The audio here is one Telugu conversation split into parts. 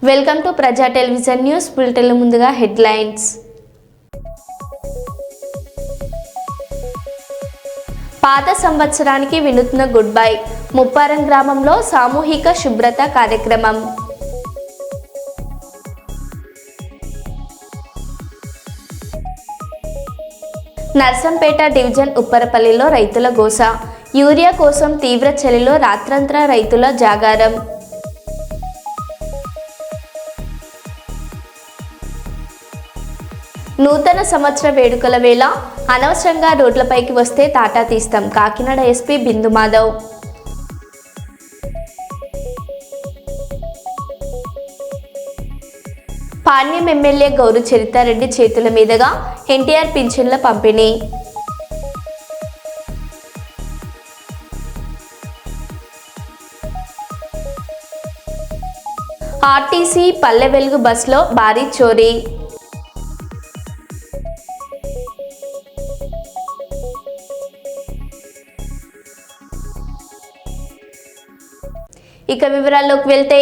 వెల్కమ్ టు ప్రజా టెలివిజన్ న్యూస్ బులెటిన్. ముందుగా హెడ్లైన్స్. పాత సంవత్సరానికి వినూత్న గుడ్ బై. ముప్పారం గ్రామంలో సామూహిక శుభ్రత కార్యక్రమం. నర్సంపేట డివిజన్ ఉప్పరపల్లిలో రైతుల గోస. యూరియా కోసం తీవ్ర చలిలో రాత్రంతా రైతుల జాగారం. నూతన సంవత్సర వేడుకల వేళ అనవసరంగా రోడ్లపైకి వస్తే తాటా తీస్తాం. కాకినాడ ఎస్పీ బిందు మాధవ్. పాణ్యం ఎమ్మెల్యే గౌరు చరితారెడ్డి చేతుల మీదుగా ఎన్టీఆర్ పింఛన్ల పంపిణీ. ఆర్టీసీ పల్లె వెలుగు బస్సులో భారీ చోరీ. ఇక వివరాల్లోకి వెళ్తే,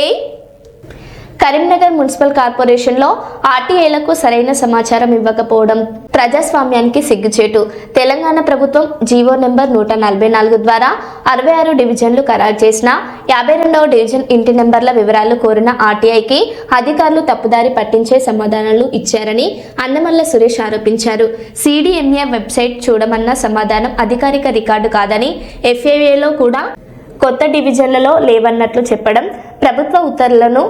కరీంనగర్ మున్సిపల్ కార్పొరేషన్లో ఆర్టీఐలకు సరైన సమాచారం ఇవ్వకపోవడం ప్రజాస్వామ్యానికి సిగ్గుచేటు. తెలంగాణ ప్రభుత్వం జీవో నెంబర్ 144 ద్వారా 66 డివిజన్లు ఖరారు చేసిన 52వ డివిజన్ ఇంటి నెంబర్ల వివరాలు కోరిన ఆర్టీఐకి అధికారులు తప్పుదారి పట్టించే సమాధానాలు ఇచ్చారని అన్నమల్ల సురేష్ ఆరోపించారు. సిడిఎంఏ వెబ్సైట్ చూడమన్న సమాధానం అధికారిక రికార్డు కాదని, ఎఫ్ఏఏలో కూడా కొత్త డివిజన్లలో లేవన్నట్లు చెప్పడం ప్రభుత్వ ఉత్తర్వులను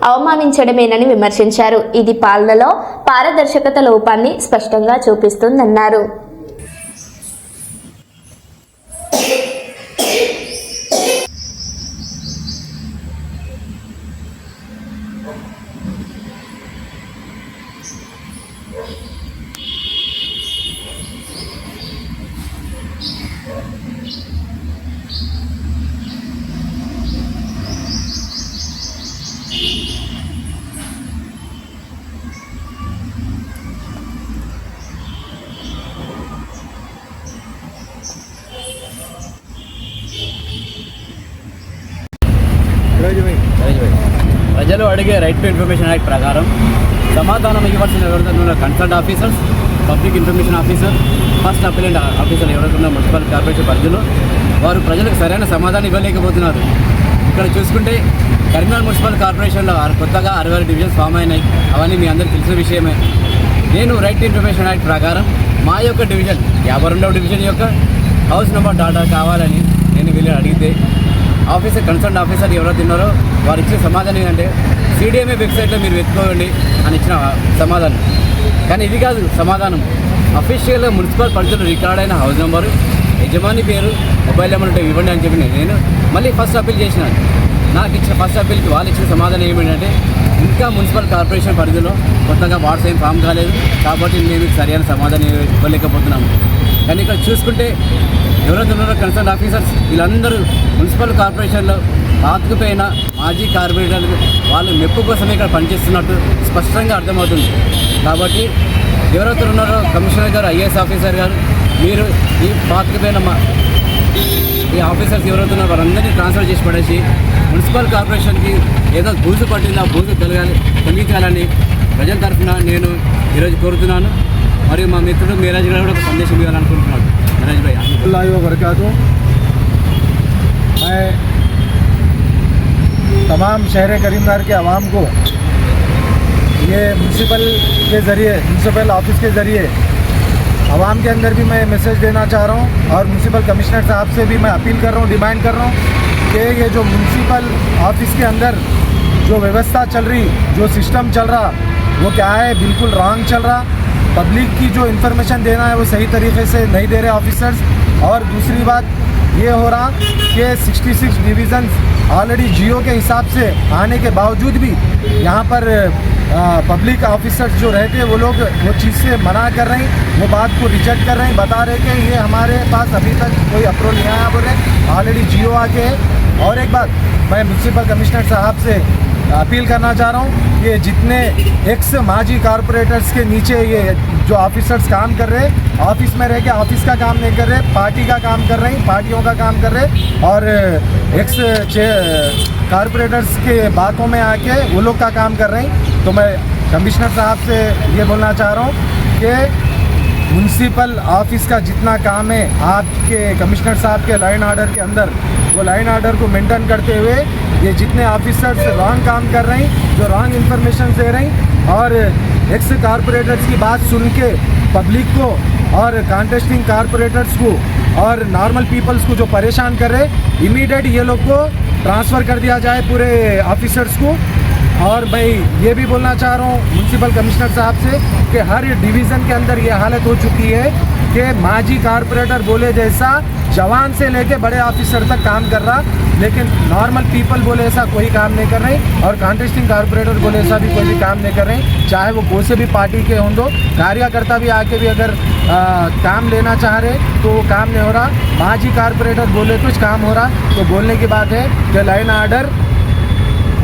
అవమానించడమేనని విమర్శించారు. ఇది పాలనలో పారదర్శకత లోపాన్ని స్పష్టంగా చూపిస్తుందన్నారు. ప్రజలు అడిగే రైట్ టు ఇన్ఫర్మేషన్ యాక్ట్ ప్రకారం సమాధానం ఇవ్వాల్సిన ఎవరైతే consult officers, public information officer, first appellant officer ఎవరైతే ఉన్న మున్సిపల్ కార్పొరేషన్ పరిధిలో వారు ప్రజలకు సరైన సమాధానం ఇవ్వలేకపోతున్నారు. ఇక్కడ చూసుకుంటే కరీంనగర్ మున్సిపల్ కార్పొరేషన్లో కొత్తగా 66 డివిజన్స్ ఫామ్ అయినాయి. అవన్నీ మీ అందరికీ తెలిసిన విషయమే. నేను రైట్ టు ఇన్ఫర్మేషన్ యాక్ట్ ప్రకారం మా యొక్క డివిజన్ 52వ డివిజన్ యొక్క హౌస్ నెంబర్ డాటా కావాలని నేను వీళ్ళని అడిగితే ఆఫీసర్ కన్సర్న్ ఆఫీసర్ ఎవరైతే ఉన్నారో వారు ఇచ్చిన సమాధానం ఏంటంటే సిడిఎంఏ వెబ్సైట్లో మీరు వెతుక్కోండి అని ఇచ్చిన సమాధానం. కానీ ఇది కాదు సమాధానం. అఫీషియల్గా మున్సిపల్ పరిధిలో రికార్డ్ అయిన హౌస్ నెంబరు, యజమాని పేరు, మొబైల్ నెంబర్ ఉంటే ఇవ్వండి అని చెప్పి నేను మళ్ళీ ఫస్ట్ అప్పీల్ చేసినాను. నాకు ఇచ్చిన ఫస్ట్ అప్పీల్కి వాళ్ళు ఇచ్చిన సమాధానం ఏమిటంటే ఇంకా మున్సిపల్ కార్పొరేషన్ పరిధిలో కొత్తగా వార్డ్స్ ఏం ఫామ్ కాలేదు కాబట్టి మేము సరైన సమాధానం ఇవ్వలేకపోతున్నాము. కానీ ఇక్కడ చూసుకుంటే ఎవరైతే ఉన్నారో కన్సర్న్ ఆఫీసర్స్ వీళ్ళందరూ మున్సిపల్ కార్పొరేషన్లో పాతుకుపోయిన మాజీ కార్పొరేటర్లు వాళ్ళు మెప్పు కోసమే ఇక్కడ పనిచేస్తున్నట్టు స్పష్టంగా అర్థమవుతుంది. కాబట్టి ఎవరైతే ఉన్నారో కమిషనర్ గారు, ఐఏఎస్ ఆఫీసర్ గారు, మీరు ఈ పాతుకుపోయిన ఈ ఆఫీసర్స్ ఎవరైతే ఉన్నారో వారందరినీ ట్రాన్స్ఫర్ చేసి పడేసి మున్సిపల్ కార్పొరేషన్కి ఏదో బూజు పట్టిందో ఆ బూజు తొలగించాలని ప్రజల తరఫున నేను ఈరోజు కోరుతున్నాను. మరియు మా మిత్రుడు మీరాజ్ గారు కూడా ఒక సందేశం ఇవ్వాలనుకుంటున్నాడు. మీరాజ్ భాయ్ वबरकातु। मैं तमाम शहर करीमनगर के आवाम को ये म्यूनसिपल ऑफिस के ज़रिए आवाम के अंदर भी मैं मैसेज देना चाह रहा हूँ और म्यूनसिपल कमिश्नर साहब से भी मैं अपील कर रहा हूँ, डिमांड कर रहा हूँ कि ये जो म्यूनसिपल ऑफिस के अंदर जो व्यवस्था चल रही, जो सिस्टम चल रहा, वो क्या है, बिल्कुल रॉन्ग चल रहा। पब्लिक की जो इन्फॉर्मेशन देना है वो सही तरीके से नहीं दे रहे ऑफिसर्स। और दूसरी बात ये हो रहा कि 66 डिवीज़न ऑलरेडी जियो के हिसाब से आने के बावजूद भी यहाँ पर पब्लिक ऑफिसर्स जो रहते हैं वो लोग वो चीज़ से मना कर रहे हैं, वो बात को रिजेक्ट कर रहे हैं, बता रहे कि ये हमारे पास अभी तक कोई अप्रूवल नहीं आया, बोल रहे ऑलरेडी जियो आके है। और एक बात मैं म्यूनसिपल कमिश्नर साहब से अपील करना चाह रहा हूँ, ये जितने एक्स माजी कारपोरेटर्स के नीचे ये जो ऑफिसर्स काम कर रहे हैं, ऑफिस में रह के ऑफिस का काम नहीं कर रहे, पार्टी का काम कर रहे हैं, पार्टियों का काम कर रहे, और एक्स कारपोरेटर्स के बातों में आके वो लोग का काम कर रहे हैं। तो मैं कमिश्नर साहब से ये बोलना चाह रहा हूँ कि म्यूनसिपल ऑफिस का जितना काम है, आपके कमिश्नर साहब के लाइन ऑर्डर के अंदर, वो लाइन ऑर्डर को मेंटेन करते हुए ये जितने ऑफिसर्स रॉन्ग काम कर रहे हैं, जो रॉन्ग इन्फॉर्मेशन दे रहे हैं और एक्स कारपोरेटर्स की बात सुन के पब्लिक को और कॉन्टेस्टिंग कारपोरेटर्स को और नॉर्मल पीपल्स को जो परेशान कर रहे हैं, इमीडिएट ये लोग को ट्रांसफ़र कर दिया जाए पूरे ऑफिसर्स को। और मैं ये भी बोलना चाह रहा हूँ म्यूनसिपल कमिश्नर साहब से कि हर डिवीज़न के अंदर ये हालत हो चुकी है कि माजी कारपोरेटर बोले जैसा जवान से लेके बड़े ऑफिसर तक काम कर रहा, लेकिन नॉर्मल पीपल बोले ऐसा कोई काम नहीं कर रहे और कॉन्टेस्टिंग कारपोरेटर बोले ऐसा भी कोई भी काम नहीं कर रहे, चाहे वो कोई से भी पार्टी के हों। दो कार्यकर्ता भी आके भी अगर काम लेना चाह रहे तो वो काम नहीं हो रहा। माजी कारपोरेटर बोले कुछ काम हो रहा, तो बोलने की बात है कि लाइन ऑर्डर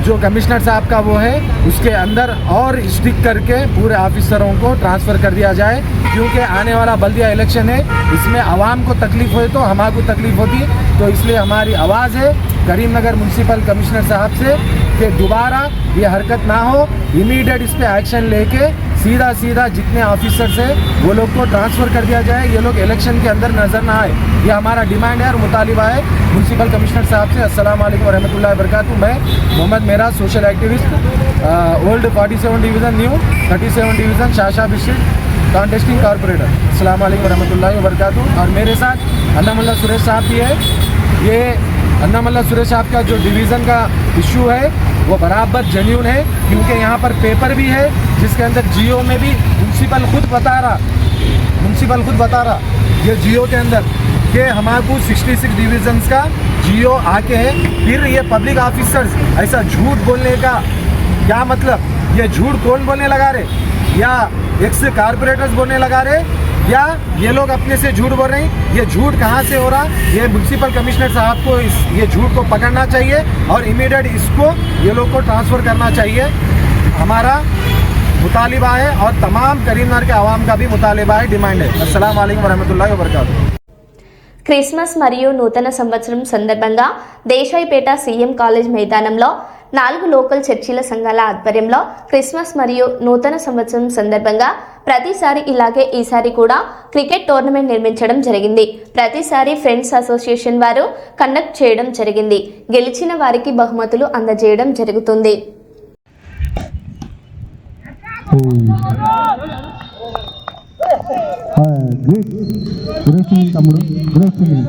जो कमिश्नर साहब का वो है उसके अंदर और स्टिक करके पूरे ऑफिसरों को ट्रांसफ़र कर दिया जाए, क्योंकि आने वाला बल्दिया इलेक्शन है, इसमें आवाम को तकलीफ़ हो तो हमारे को तकलीफ़ होती है। तो इसलिए हमारी आवाज़ है करीमनगर म्यूनसिपल कमिश्नर साहब से कि दोबारा ये हरकत ना हो, इमीडिएट इस पर एक्शन लेके सीधा जितने ऑफिसर्स हैं वो लोग को ट्रांसफ़र कर दिया जाए, ये लोग इलेक्शन के अंदर नज़र ना आए। ये हमारा डिमांड है और मुतालिबा है म्यूनसिपल कमिश्नर साहब से। अस्सलाम वालेकुम रहमतुल्लाहि व बरकातुहू। मैं मोहम्मद मेरा social activist, old 47 division, new 37 division, शाहशाह बिस्ट्रिक्ट, कॉन्टेस्टिंग कारपोरेटर। अस्सलाम वालेकुम रहमतुल्लाहि व बरकातुहू। और मेरे साथ अन्नामुल्लाह सुरेश साहब भी है। ये अन्नामुल्लाह सुरेश साहब का जो डिवीज़न का इशू है वो बराबर जेन्युइन है, क्योंकि यहाँ पर पेपर भी है जिसके अंदर जियो में भी म्यूनसिपल खुद बता रहा ये जियो के अंदर कि हमारे को 66 डिवीज़न्स का जियो आके है। फिर ये पब्लिक ऑफिसर्स ऐसा झूठ बोलने का क्या मतलब? ये झूठ कौन बोलने लगा रहे? या एक्स कारपोरेटर्स बोलने लगा रहे, या ये लोग अपने से झूठ बोल रहे हैं? ये झूठ कहाँ से हो रहा? ये म्यूनसिपल कमिश्नर साहब को ये झूठ को पकड़ना चाहिए और इमीडिएट इसको ये लोग को ट्रांसफ़र करना चाहिए। हमारा मुतालिबा है और तमाम करीमनगर के आवाम का भी मुतालिबा है, डिमांड है। अस्सलाम वालेकुम वरहमतुल्लाहि वबरकातुहू। క్రిస్మస్ మరియు నూతన సంవత్సరం సందర్భంగా దేశాయిపేట సీఎం కాలేజ్ మైదానంలో 4 లోకల్ చర్చిల సంఘాల ఆధ్వర్యంలో క్రిస్మస్ మరియు నూతన సంవత్సరం సందర్భంగా ప్రతిసారి ఇలాగే ఈసారి కూడా క్రికెట్ టోర్నమెంట్ నిర్మించడం జరిగింది. ప్రతిసారి ఫ్రెండ్స్ అసోసియేషన్ వారు కండక్ట్ చేయడం జరిగింది. గెలిచిన వారికి బహుమతులు అందజేయడం జరుగుతుంది. Great. Good afternoon, Tamudu. Good afternoon.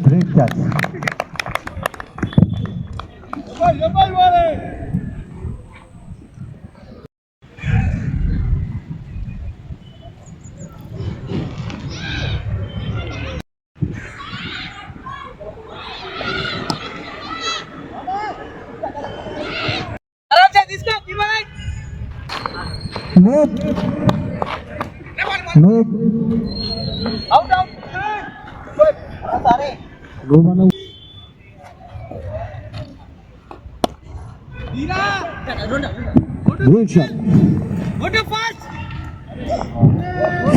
Great catch. Nope. Out. Go Manu. Great shot. What a pass!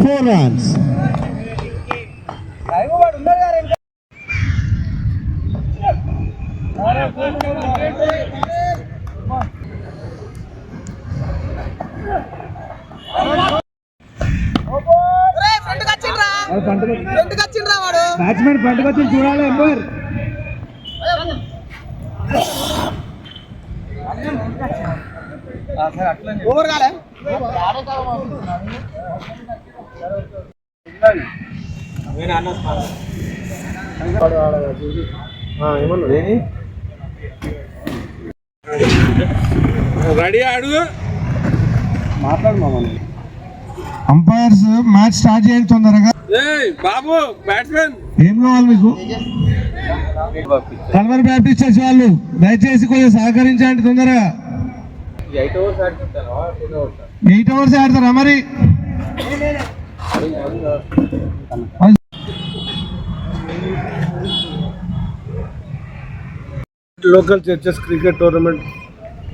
4 runs. Batsmen ఫ్రంట్కి వచ్చి చూడాలి. ఎంబర్ ఓవర్ కాలే రెడీ అడుగు మాట్లాడు మామూలు. అంపైర్స్ మ్యాచ్ స్టార్ట్ చేయండి తొందరగా. బాబు బ్యాట్స్మెన్ ఏం కావాలి మీకు? కల్వర్ బ్యాప్టిస్టర్స్ వాళ్ళు దయచేసి కొంచెం సహకరించండి తొందరగా. 8 అవర్స్ ఆడతారా మరి? లోకల్ చర్చెస్ క్రికెట్ టోర్నమెంట్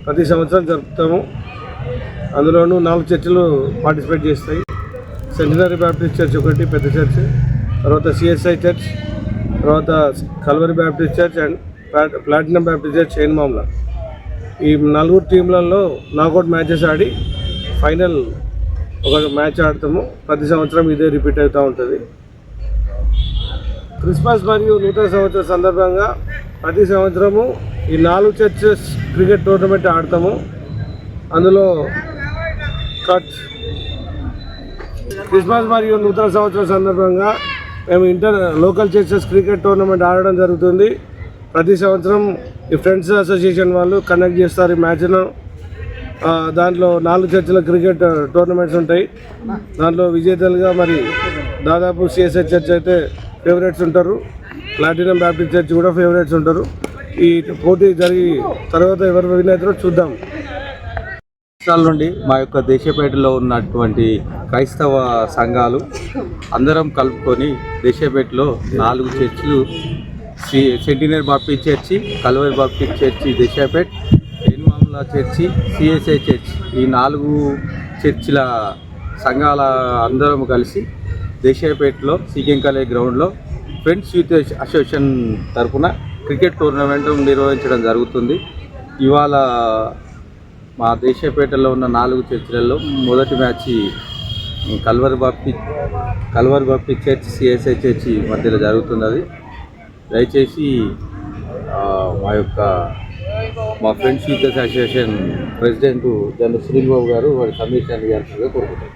ప్రతి సంవత్సరం జరుపుతాము. అందులోనూ 4 చర్చిలు పార్టిసిపేట్ చేస్తాయి. సెంటినరీ బ్యాప్టిస్ట్ చర్చ్ ఒకటి పెద్ద చర్చ్, తర్వాత సిఎస్ఐ చర్చ్, తర్వాత Calvary Baptist church and platinum Baptist church చేన్మామ్లా. ఈ 4 టీంలలో నాకౌట్ మ్యాచెస్ ఆడి ఫైనల్ ఒక మ్యాచ్ ఆడతాము. ప్రతి సంవత్సరం ఇదే రిపీట్ అవుతూ ఉంటుంది. క్రిస్మస్ మరియు నూతన సంవత్సరం సందర్భంగా ప్రతి సంవత్సరము ఈ 4 చర్చెస్ క్రికెట్ టోర్నమెంట్ ఆడతాము. అందులో క్రిస్మస్ మరియు నూతన సంవత్సరం సందర్భంగా మేము లోకల్ చర్చెస్ క్రికెట్ టోర్నమెంట్ ఆడడం జరుగుతుంది. ప్రతి సంవత్సరం ఈ ఫ్రెండ్స్ అసోసియేషన్ వాళ్ళు కండక్ట్ చేస్తారు ఈ మ్యాచ్ను. దాంట్లో 4 చర్చిల క్రికెట్ టోర్నమెంట్స్ ఉంటాయి. దాంట్లో విజేతలుగా మరి దాదాపు సిఎస్ఐ చర్చ్ అయితే ఫేవరెట్స్ ఉంటారు, ప్లాటినం బ్యాప్టిస్ట్ చర్చ్ కూడా ఫేవరెట్స్ ఉంటారు. ఈ పోటీ జరిగి తర్వాత ఎవరు విన్ అవుతారో చూద్దాం. రాష్ట్రాల నుండి మా యొక్క దేశపేటలో ఉన్నటువంటి క్రైస్తవ సంఘాలు అందరం కలుపుకొని దేశపేటలో 4 చర్చిలు, centenary Baptist church, Calvary Baptist church Desapeta, చేన్మామ్లా చర్చి, సిఎస్ఐ చర్చ్, ఈ 4 చర్చిల సంఘాల అందరం కలిసి దేశపేటలో సీకెంకాలే గ్రౌండ్లో ఫ్రెండ్స్ యూత్ అసోసియేషన్ తరఫున క్రికెట్ టోర్నమెంట్ నిర్వహించడం జరుగుతుంది. ఇవాళ మా దేశపేటలో ఉన్న 4 చర్చిలలో మొదటి match Calvary Baptist church, CSI church మధ్యలో జరుగుతున్నది. దయచేసి మా friends youth association president general Sribabu గారు వారి కమిషన్ గారిగా కోరుకుంటారు.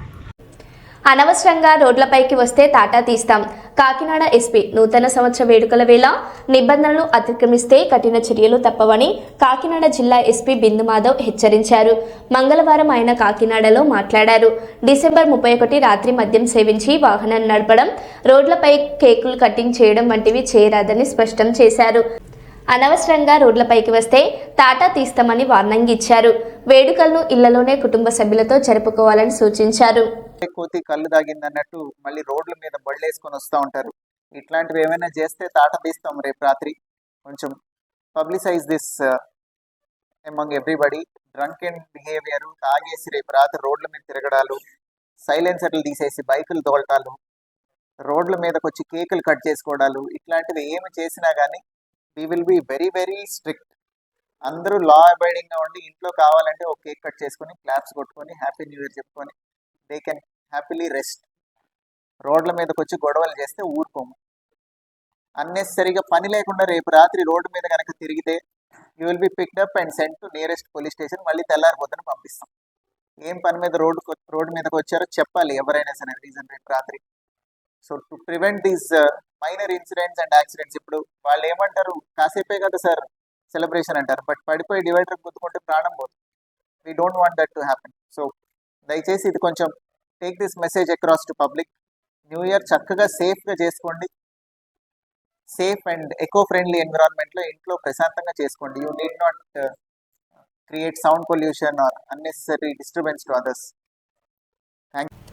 అనవసరంగా రోడ్లపైకి వస్తే తాటా తీస్తాం. కాకినాడ ఎస్పీ నూతన సంవత్సర వేడుకల వేళ నిబంధనలు అతిక్రమిస్తే కఠిన చర్యలు తప్పవని కాకినాడ జిల్లా ఎస్పీ బిందు మాధవ్ హెచ్చరించారు. మంగళవారం ఆయన కాకినాడలో మాట్లాడారు. డిసెంబర్ 31 రాత్రి మద్యం సేవించి వాహనం నడపడం, రోడ్లపై కేకులు కటింగ్ చేయడం వంటివి చేయరాదని స్పష్టం చేశారు. అనవసరంగా రోడ్లపైకి వస్తే తాటా తీస్తామని వార్నింగ్ ఇచ్చారు. వేడుకలను ఇళ్లలోనే కుటుంబ సభ్యులతో జరుపుకోవాలని సూచించారు. కోతి కళ్ళు దాగిందన్నట్టు మళ్ళీ రోడ్ల మీద బళ్ళేసుకొని వస్తూ ఉంటారు. ఇట్లాంటివి ఏమైనా చేస్తే తాట తీస్తాం రేపు రాత్రి. కొంచెం publicise this among everybody. Drunk and behaviour, తాగేసి రేపు రాత్రి రోడ్ల మీద తిరగడాలు, సైలెన్సర్లు తీసేసి బైకులు తోలటాలు, రోడ్ల మీదకి వచ్చి కేకులు కట్ చేసుకోవడాలు, ఇట్లాంటివి ఏమి చేసినా కానీ we will be very very strict. అందరూ లా అబైడింగ్గా ఉండి ఇంట్లో కావాలంటే ఒక కేక్ కట్ చేసుకొని క్లాప్స్ కొట్టుకొని హ్యాపీ న్యూ ఇయర్ చెప్పుకొని దే కెన్ హ్యాపీలీ రెస్ట్. రోడ్ల మీదకి వచ్చి గొడవలు చేస్తే ఊరుకోము. అన్నెసరిగా పని లేకుండా రేపు రాత్రి రోడ్డు మీద కనుక తిరిగితే you will be picked up and sent to nearest police station. మళ్ళీ తెల్లారిపోతున్న పంపిస్తాం. ఏం పని మీద రోడ్డు మీదకి వచ్చారో చెప్పాలి ఎవరైనా సరే రీజన్ రేపు రాత్రి. So to prevent these minor incidents and accidents. ఇప్పుడు వాళ్ళు ఏమంటారు, కాసేపే కదా సార్ సెలబ్రేషన్ అంటారు, బట్ పడిపోయి డివైడర్ గుద్దుకుంటే ప్రాణం పోతుంది. We don't want that to happen. So దయచేసి ఇది కొంచెం take this message across to public. New year చక్కగా సేఫ్గా చేసుకోండి. సేఫ్ అండ్ ఎకో ఫ్రెండ్లీ ఎన్విరాన్మెంట్లో ఇంట్లో ప్రశాంతంగా చేసుకోండి. You need not create sound pollution or unnecessary disturbance to others. Thank you.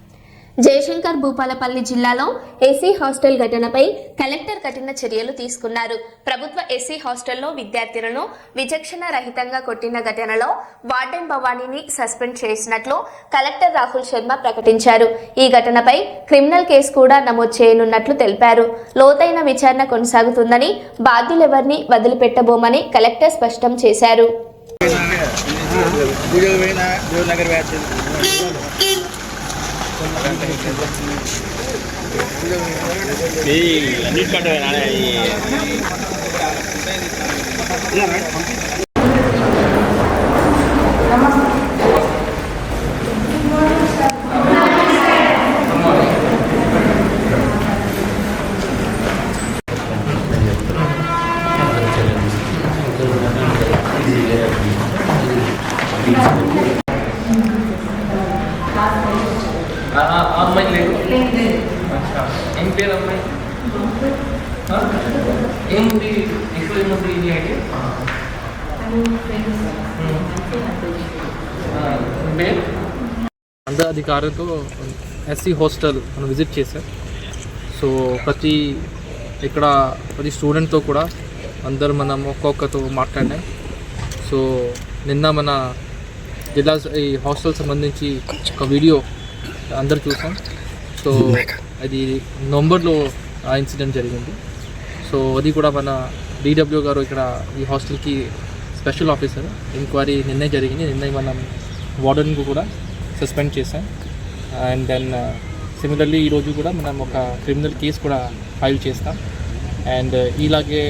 Jayashankar Bhupalpally జిల్లాలో ఎస్సీ హాస్టల్ ఘటనపై కలెక్టర్ కఠిన చర్యలు తీసుకున్నారు. ప్రభుత్వ ఎస్సీ హాస్టల్లో విద్యార్థులను విచక్షణ రహితంగా కొట్టిన ఘటనలో వార్డెన్ భవానీని సస్పెండ్ చేసినట్లు కలెక్టర్ రాహుల్ శర్మ ప్రకటించారు. ఈ ఘటనపై క్రిమినల్ కేసు కూడా నమోదు చేయనున్నట్లు తెలిపారు. లోతైన విచారణ కొనసాగుతుందని, బాధ్యులెవరిని వదిలిపెట్టబోమని కలెక్టర్ స్పష్టం చేశారు. అమ్మాయి లేదు. ఏం పేరు అమ్మాయి? ఏముంది ఇప్పుడు ఏముంది ఇది ఐడియా పేరు అందరి అధికారులతో ఎస్సీ హాస్టల్ మనం విజిట్ చేశాం. సో ప్రతి స్టూడెంట్తో కూడా అందరూ మనం ఒక్కొక్కరితో మాట్లాడినాం. సో నిన్న మన జిల్లా ఈ హాస్టల్ సంబంధించి ఒక వీడియో అందరు చూసాం. సో అది నవంబర్లో ఆ ఇన్సిడెంట్ జరిగింది. సో అది కూడా మన DW గారు ఇక్కడ ఈ హాస్టల్కి స్పెషల్ ఆఫీసర్ ఎంక్వైరీ నిన్నే జరిగింది. నిన్న మనం వార్డెన్కు కూడా సస్పెండ్ చేశాం. అండ్ దెన్ సిమిలర్లీ ఈరోజు కూడా మనం ఒక క్రిమినల్ కేసు కూడా ఫైల్ చేస్తాం. అండ్ ఇలాగే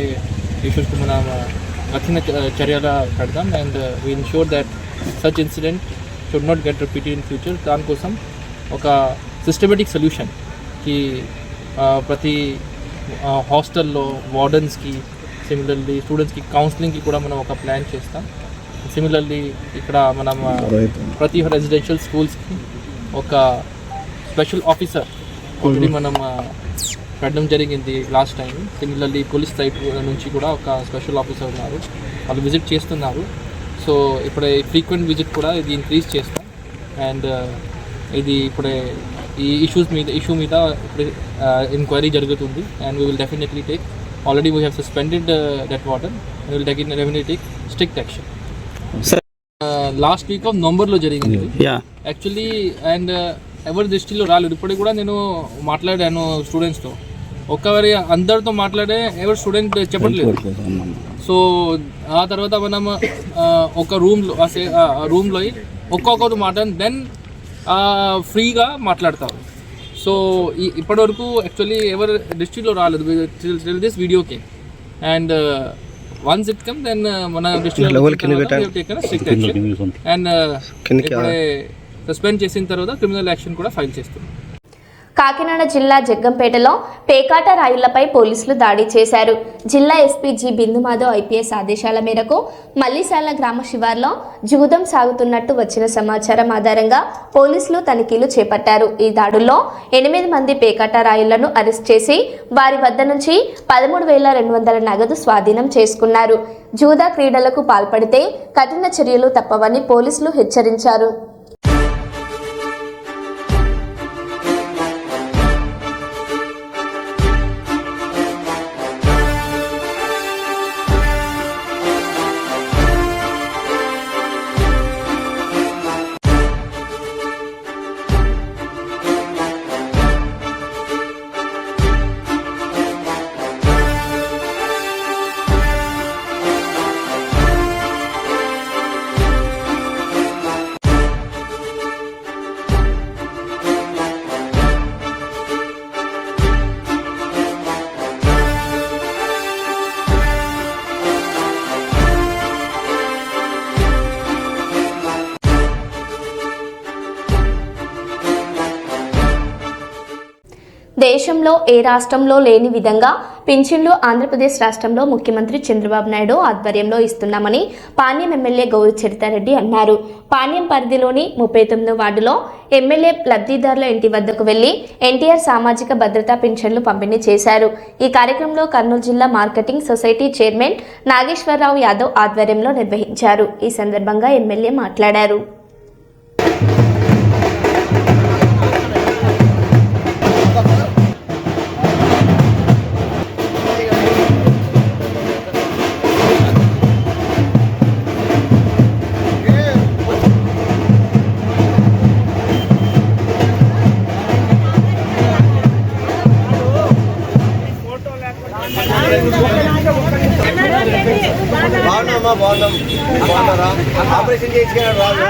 ఇష్యూస్కు మనం కఠిన చర్యలు పెడతాం. And we ensure that such incident should not get repeated in future. దానికోసం ఒక సిస్టమేటిక్ సొల్యూషన్కి ప్రతి హాస్టల్లో వార్డెన్స్కి సిమిలర్లీ స్టూడెంట్స్కి కౌన్సిలింగ్కి కూడా మనం ఒక ప్లాన్ చేస్తాం. సిమిలర్లీ ఇక్కడ మనం ప్రతి రెసిడెన్షియల్ స్కూల్స్కి ఒక స్పెషల్ ఆఫీసర్ ఆల్రెడీ మనం పెట్టడం జరిగింది last time. Similarly police side నుంచి కూడా ఒక స్పెషల్ ఆఫీసర్ ఉన్నారు, వాళ్ళు విజిట్ చేస్తున్నారు. సో ఇప్పుడే ఫ్రీక్వెంట్ విజిట్ కూడా ఇది ఇంక్రీజ్ చేస్తాం. అండ్ ఇది ఇప్పుడే ఈ ఇష్యూ మీద ఇప్పుడు ఎంక్వైరీ జరుగుతుంది. And we will definitely take already we have suspended that warden. We will definitely take strict action. Last week off నవంబర్లో జరిగింది యాక్చువల్లీ. అండ్ ఎవరి దృష్టిలో రాలేదు. ఇప్పటికి కూడా నేను మాట్లాడాను స్టూడెంట్స్తో, ఒక్కసారి అందరితో మాట్లాడే ఎవరు స్టూడెంట్ చెప్పట్లేదు. సో ఆ తర్వాత మనం ఒక రూమ్లో ఒక్కొక్కరు మాట్లాడి దెన్ ఫ్రీగా మాట్లాడతారు. సో ఇప్పటివరకు యాక్చువల్లీ ఎవరు దృష్టిలో రాలేదు till this video came. And once it come then మన దృష్టిలో స్ట్రిక్ట్ యాక్షన్. అండ్ ఇప్పుడే సస్పెండ్ చేసిన తర్వాత క్రిమినల్ యాక్షన్ కూడా ఫైల్ చేస్తుంది. కాకినాడ జిల్లా జగ్గంపేటలో పేకాట రాయుళ్లపై పోలీసులు దాడి చేశారు. జిల్లా ఎస్పీ జి బిందుమాధవ్ IPS ఆదేశాల మేరకు మల్లిశాల గ్రామ శివార్లో జూదం సాగుతున్నట్టు వచ్చిన సమాచారం ఆధారంగా పోలీసులు తనిఖీలు చేపట్టారు. ఈ దాడుల్లో 8 మంది పేకాట రాయుళ్లను అరెస్ట్ చేసి వారి వద్ద నుంచి 13,200 నగదు స్వాధీనం చేసుకున్నారు. జూదా క్రీడలకు పాల్పడితే కఠిన చర్యలు తప్పవని పోలీసులు హెచ్చరించారు. దేశంలో ఏ రాష్ట్రంలో లేని విధంగా పింఛన్లు ఆంధ్రప్రదేశ్ రాష్ట్రంలో ముఖ్యమంత్రి చంద్రబాబు నాయుడు ఆధ్వర్యంలో ఇస్తున్నామని పాణ్యం ఎమ్మెల్యే గౌరి చరితారెడ్డి అన్నారు. పాణ్యం పరిధిలోని 39వ వార్డులో ఎమ్మెల్యే లబ్ధిదారుల ఇంటి వద్దకు వెళ్లి ఎన్టీఆర్ సామాజిక భద్రతా పింఛన్లు పంపిణీ చేశారు. ఈ కార్యక్రమంలో కర్నూలు జిల్లా marketing society chairman Nageswara Rao Yadav ఆధ్వర్యంలో నిర్వహించారు. ఈ సందర్భంగా ఎమ్మెల్యే మాట్లాడారు. ఆపరేషన్ చేయించుకున్నాడు రాజు.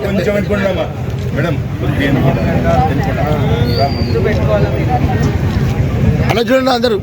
కొంచెం అనుకుంటున్నామా మేడం, అలా చూడండి అందరూ.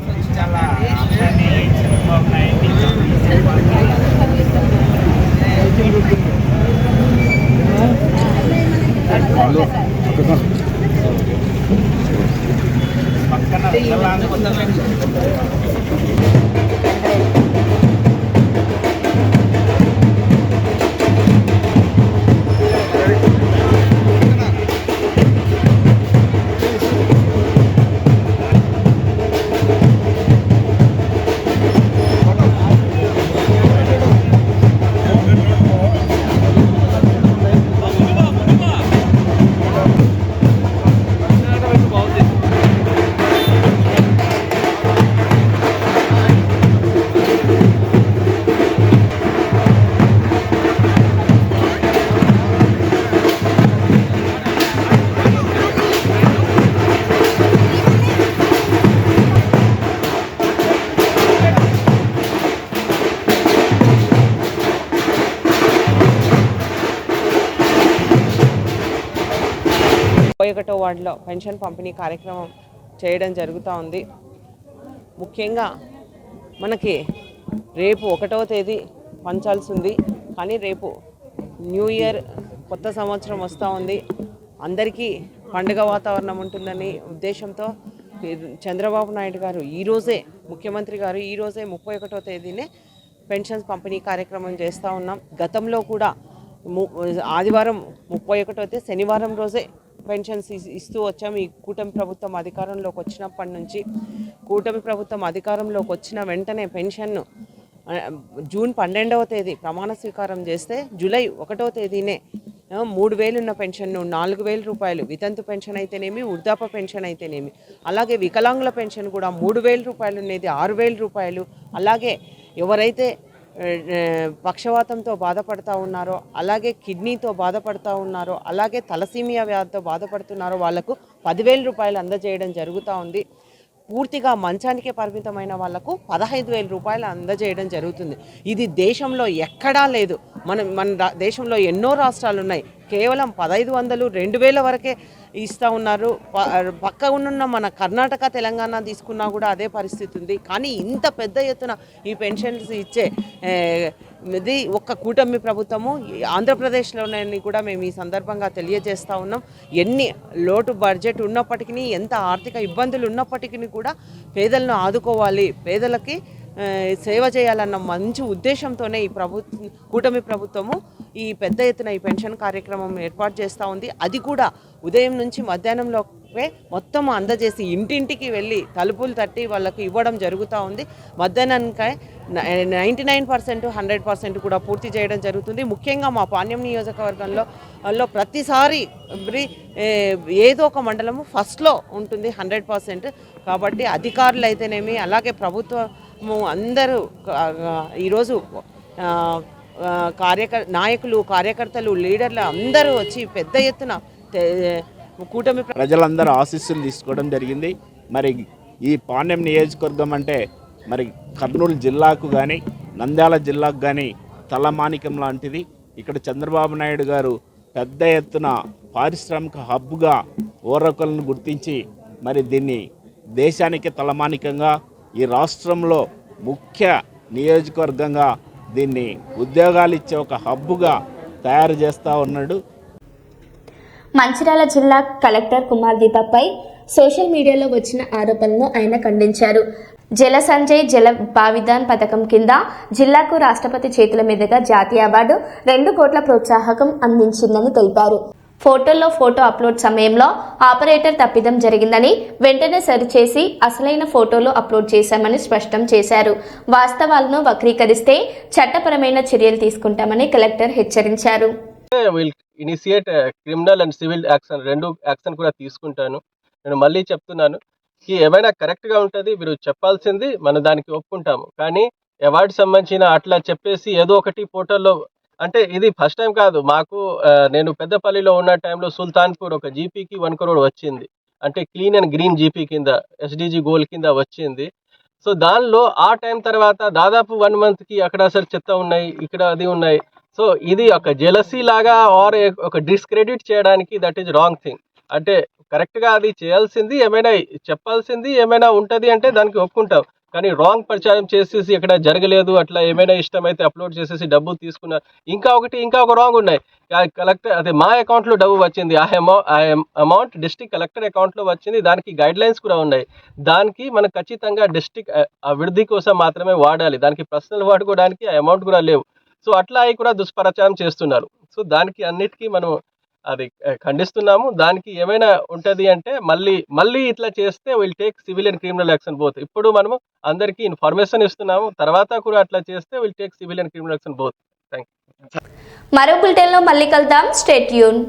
31వ వార్డులో పెన్షన్ పంపిణీ కార్యక్రమం చేయడం జరుగుతూ ఉంది. ముఖ్యంగా మనకి రేపు 1వ తేదీ పంచాల్సి ఉంది, కానీ రేపు న్యూ ఇయర్ కొత్త సంవత్సరం వస్తూ ఉంది, అందరికీ పండుగ వాతావరణం ఉంటుందని ఉద్దేశంతో చంద్రబాబు నాయుడు గారు ముఖ్యమంత్రి గారు ఈరోజే 31వ తేదీనే పెన్షన్స్ పంపిణీ కార్యక్రమం చేస్తూ ఉన్నాం. గతంలో కూడా ఆదివారం 31వ తేదీ శనివారం రోజే పెన్షన్స్ ఇస్తూ వచ్చాము. ఈ కూటమి ప్రభుత్వం అధికారంలోకి వచ్చినప్పటి నుంచి కూటమి ప్రభుత్వం అధికారంలోకి వచ్చిన వెంటనే పెన్షన్ను జూన్ 12వ తేదీ ప్రమాణ స్వీకారం చేస్తే జూలై 1వ తేదీనే 3,000 ఉన్న పెన్షన్ను 4,000 రూపాయలు, వితంతు పెన్షన్ అయితేనేమి, వృద్ధాప్య పెన్షన్ అయితేనేమి, అలాగే వికలాంగుల పెన్షన్ కూడా 3,000 రూపాయలు ఉండేది 6,000 రూపాయలు, అలాగే ఎవరైతే పక్షవాతంతో బాధపడుతూ ఉన్నారో, అలాగే కిడ్నీతో బాధపడుతూ ఉన్నారో, అలాగే తలసీమియా వ్యాధితో బాధపడుతున్నారో వాళ్లకు 10,000 రూపాయలు అందజేయడం జరుగుతూ ఉంది. పూర్తిగా మంచానికే పరిమితమైన వాళ్లకు 15,000 రూపాయలు అందజేయడం జరుగుతుంది. ఇది దేశంలో ఎక్కడా లేదు. మన దేశంలో ఎన్నో రాష్ట్రాలు ఉన్నాయి, కేవలం 1,500, 2,000 వరకే ఇస్తూ ఉన్నారు. పక్క ఉన్న మన కర్ణాటక, తెలంగాణ తీసుకున్నా కూడా అదే పరిస్థితి ఉంది. కానీ ఇంత పెద్ద ఎత్తున ఈ పెన్షన్స్ ఇచ్చే ఇది ఒక్క కూటమి ప్రభుత్వము ఆంధ్రప్రదేశ్లోనే కూడా మేము ఈ సందర్భంగా తెలియజేస్తూ ఉన్నాం. ఎన్ని లోటు బడ్జెట్ ఉన్నప్పటికీ, ఎంత ఆర్థిక ఇబ్బందులు ఉన్నప్పటికీ కూడా పేదలను ఆదుకోవాలి, పేదలకి సేవ చేయాలన్న మంచి ఉద్దేశంతోనే ఈ కూటమి ప్రభుత్వము ఈ పెద్ద ఎత్తున ఈ పెన్షన్ కార్యక్రమం ఏర్పాటు చేస్తూ ఉంది. అది కూడా ఉదయం నుంచి మధ్యాహ్నంలోపే మొత్తం అందజేసి ఇంటింటికి వెళ్ళి తలుపులు తట్టి వాళ్ళకి ఇవ్వడం జరుగుతూ ఉంది. మధ్యాహ్నానికి 99%, 100% కూడా పూర్తి చేయడం జరుగుతుంది. ముఖ్యంగా మా పాణ్యం నియోజకవర్గంలో ప్రతిసారి ఏదో ఒక మండలము ఫస్ట్లో ఉంటుంది 100%. కాబట్టి అధికారులు అయితేనేమి, అలాగే ప్రభుత్వము అందరూ ఈరోజు నాయకులు, కార్యకర్తలు, లీడర్లు అందరూ వచ్చి పెద్ద ఎత్తున కూటమి ప్రజలందరూ ఆశీస్సులు తీసుకోవడం జరిగింది. మరి ఈ పాణ్యం నియోజకవర్గం అంటే మరి కర్నూలు జిల్లాకు కానీ, నంద్యాల జిల్లాకు కానీ తలమానికం లాంటిది. ఇక్కడ చంద్రబాబు నాయుడు గారు పెద్ద ఎత్తున పారిశ్రామిక హబ్గా ఓరకొలను గుర్తించి మరి దీన్ని దేశానికి తలమానికంగా, ఈ రాష్ట్రంలో ముఖ్య నియోజకవర్గంగా దీన్ని ఉద్యోగాలు ఇచ్చే ఒక హబ్బుగా తయారు చేస్తూ ఉన్నాడు. మంచిర్యాల జిల్లా కలెక్టర్ కుమార్ దీపక్పై సోషల్ మీడియాలో వచ్చిన ఆరోపణలను ఆయన ఖండించారు. జల సంజయ్ జల భావిదాన్ పథకం కింద జిల్లాకు రాష్ట్రపతి చేతుల మీదుగా జాతీయ అవార్డు 2 కోట్ల ప్రోత్సాహకం అందించిందని తెలిపారు. ఫోటోల్లో ఫోటో అప్లోడ్ సమయంలో ఆపరేటర్ తప్పిదం జరిగిందని, వెంటనే సరిచేసి అసలైన ఫోటోలు అప్లోడ్ చేశామని స్పష్టం చేశారు. వాస్తవాలను వక్రీకరిస్తే చట్టపరమైన చర్యలు తీసుకుంటామని కలెక్టర్ హెచ్చరించారు. Initiate criminal and civil action, 2 action కూడా తీసుకుంటాను. నేను మళ్ళీ చెప్తున్నాను, ఏమైనా కరెక్ట్గా ఉంటుంది, మీరు చెప్పాల్సింది మనం దానికి ఒప్పుకుంటాము. కానీ అవార్డు సంబంధించిన అట్లా చెప్పేసి ఏదో ఒకటి ఫోటోల్లో అంటే ఇది ఫస్ట్ టైం కాదు. మాకు నేను పెద్దపల్లిలో ఉన్న టైంలో సుల్తాన్పూర్ ఒక జీపీకి 1 crore వచ్చింది, అంటే క్లీన్ అండ్ గ్రీన్ జీపీ కింద ఎస్డిజి గోల్ కింద వచ్చింది. సో దానిలో ఆ టైం తర్వాత దాదాపు 1 monthకి అక్కడ అసలు చెత్త ఉన్నాయి, ఇక్కడ అది ఉన్నాయి. సో ఇది ఒక జెలసీ లాగా ఆర్ ఒక డిస్క్రెడిట్ చేయడానికి దట్ ఈజ్ రాంగ్ థింగ్. అంటే కరెక్ట్గా అది చేయాల్సింది, ఏమైనా చెప్పాల్సింది ఏమైనా ఉంటుంది అంటే దానికి ఒప్పుకుంటాం. కానీ రాంగ్ ప్రచారం చేసేసి ఎక్కడ జరగలేదు, అట్లా ఏమైనా ఇష్టమైతే అప్లోడ్ చేసేసి డబ్బు తీసుకున్నారు. ఇంకా ఒక రాంగ్ ఉన్నాయి. కలెక్టర్ అదే మా అకౌంట్లో డబ్బు వచ్చింది, ఆ అమౌంట్ డిస్ట్రిక్ట్ కలెక్టర్ అకౌంట్లో వచ్చింది. దానికి గైడ్ లైన్స్ కూడా ఉన్నాయి. దానికి మనం ఖచ్చితంగా డిస్ట్రిక్ట్ అభివృద్ధి కోసం మాత్రమే వాడాలి, దానికి పర్సనల్ వాడుకోవడానికి ఆ అమౌంట్ కూడా లేవు. సో అట్లా అవి కూడా దుష్ప్రచారం చేస్తున్నారు. సో దానికి అన్నిటికీ మనం అది ఖండిస్తున్నాము. దానికి ఏమైనా ఉంటుంది అంటే మళ్ళీ ఇట్లా చేస్తే will take civil and criminal action both. ఇప్పుడు మనము అందరికీ ఇన్ఫర్మేషన్ ఇస్తున్నాము, తర్వాత కూడా అట్లా చేస్తే will take civil and criminal action both. Thank you. మరో బులెటిన్లో మళ్ళీ కలుద్దాం. Stay tune.